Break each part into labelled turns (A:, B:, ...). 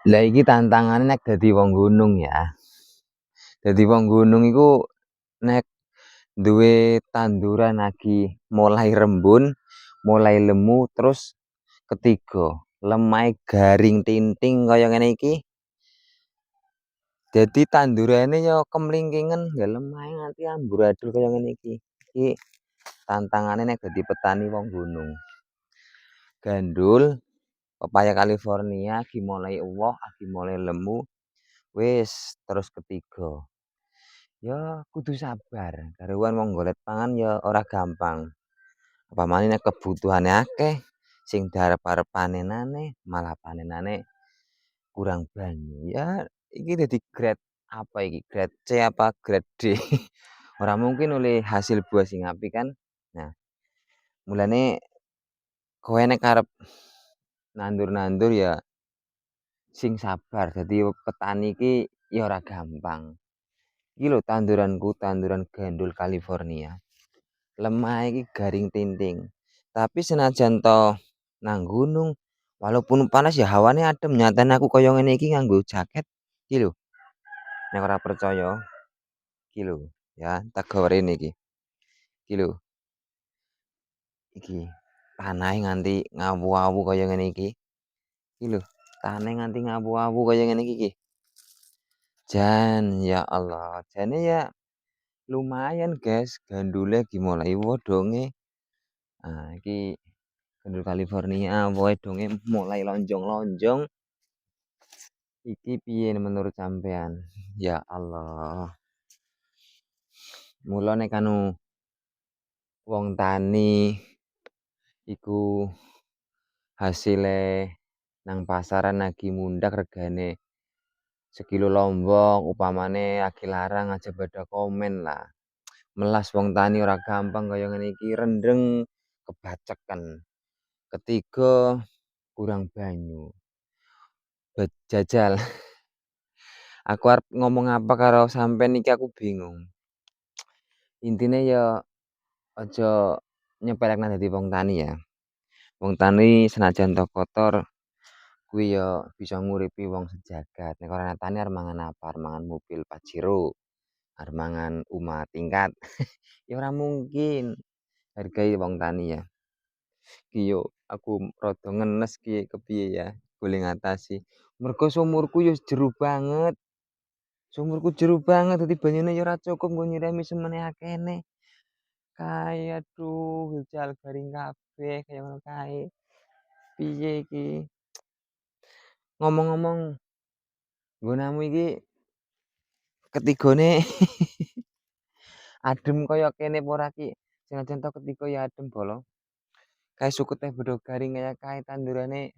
A: Lah iki tantangane nek dadi wong gunung ya. Dadi wong gunung iku nek duwe tanduran lagi mulai rembun, mulai lemu, terus ketiga lemahe garing tinting kaya ngene iki. Dadi tandurane ya kemlingkingen, ya lemahe nganti amburadul kaya ngene iki. Iki tantangane nek dadi petani wong gunung. Gandul, pepaya California lagi mulai uwoh, lagi mulai lemu, wis terus ketiga. Ya kudu sabar, karuan wong golek pangan ya ora gampang. Upamane nek kebutuhane akeh, sing diarep-arep panenane malah panenane kurang banyu. Ya iki dadi grade apa iki? Grade C apa grade D? Ora mungkin oleh hasil buah sing apik kan. Nah, mulane kowe nek arep nandur-nandur ya sing sabar. Dadi petani iki ya ora gampang. Iki lho tanduranku, tanduran gandul California. Lemah iki garing tinting. Tapi senajan to nang gunung, walaupun panas ya hawane adem. Nyatane aku kaya ngene iki nganggo jaket. Iki lho. Nek ora percaya, iki lho ya, tak gawe rene iki. Iki lho. Iki tanahe nganti ngawu-awu kaya ngene iki. Iki lho, tanahe nganti ngawu-awu kaya ngene iki. Jan ya Allah, jane ya lumayan guys, gandule dimulai wodonge. Nah, iki gandul California wohe donge mulai lonjong-lonjong. Iki piye menurut sampean? Ya Allah. Mula nek anu wong tani iku hasile nang pasaran lagi mundak regane sekilo lombok upamane lagi larang aja pada komen lah. Melas wong tani ora gampang kaya ngene iki, rendeng kebacekan. Ketiga kurang banyu. Jajal. Aku arep ngomong apa karo sampean iki aku bingung. Intine ya aja nyepelekna dadi wong tani ya. Wong tani senajan to kotor kuwi ya bisa nguripi wong sejagat. Nek ora tani arep mangan apa? Arep mangan mobil Pajero, arep mangan Uma tingkat. Ya ora mungkin. Hargai wong tani ya. Iki yo aku rada ngenes ki kepiye ya boleh ngatasi. Mergo sumurku yo jero banget. Sumurku jero banget dadi banyune ya ora cukup nggo nyirami semene akene. Kae aduh jal garing kabeh kaya ngono kae. Piye iki? Ngomong-ngomong nggonamu iki ketigone adem kaya kene apa ora ki? Senajan to ketiga ya adem bolong. Kae suku teh bodho garing kaya kae tandurane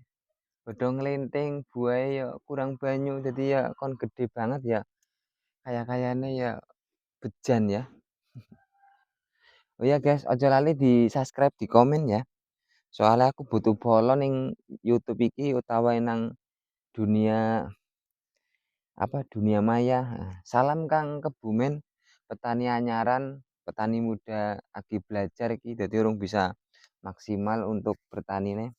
A: bodho nglenting, buahe ya kurang banyu dadi ya kon gede banget ya. Kaya-kayane ya bejan ya. Oh ya guys, aja lali di-subscribe, di komen ya. Soalnya aku butuh follow ning YouTube iki utawa nang dunia dunia maya. Salam Kang Kebumen, petani anyaran, petani muda lagi belajar iki dadi urung bisa maksimal untuk bertanine.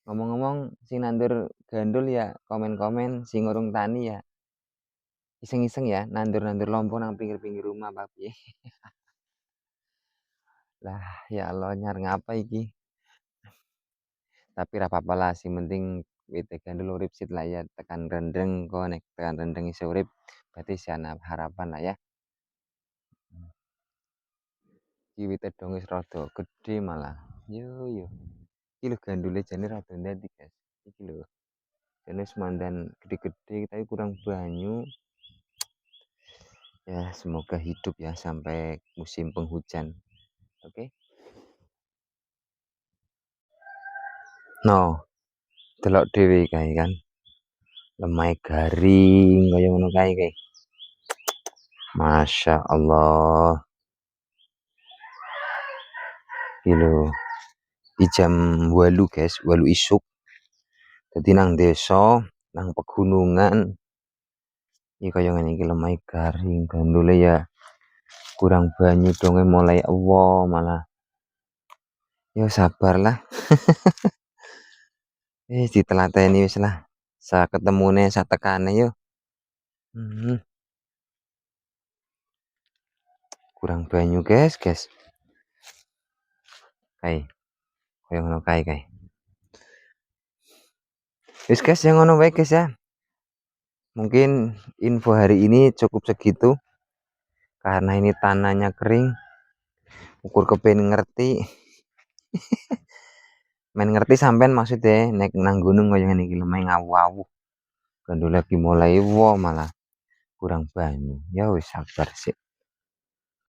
A: Ngomong-ngomong sing nandur gandul ya komen-komen, sing urung tani ya iseng-iseng ya nandur-nandur lompong nang pinggir-pinggir rumah apa piye. Lah ya Allah nyar ngapa iki? Tapi ra apa-apa lah sing penting wite gandul urip sit lah ya tekan rendeng kok nek tekan rendeng isih urip berarti isih ana harapan lah ya. Iki wite dong wis rada gedhe malah. Yo. Iki lho gandule jane rada ndadi guys. Iki lho. Jane semandan gede-gede tapi kurang banyu. Ya semoga hidup ya sampai musim penghujan. Oke. No, delok dhewe kae kan. Lemahe garing kaya ngono kae. Masya Allah. Iki lho. Iki jam 8 guys, 8 isuk. Dadi nang desa, nang pegunungan. Iki kaya ngene iki lemahe garing, gandule ya kurang banyu donge mulai ewo malah. Ya sabar lah. Ditelateni wis lah. saketemune satekane yo. Kurang banyu guys. Kae. Koyo ngono kae. Wis guys, yang ngono wae guys ya. Mungkin info hari ini cukup segitu. Karena ini tanahnya kering. Ukur kepen ngerti. Men ngerti sampean maksudnya naik nang gunung koyo ngene iki lumayan ngawu-awu. Gandul lagi mulai malah kurang banyu. Ya wis sabar sih.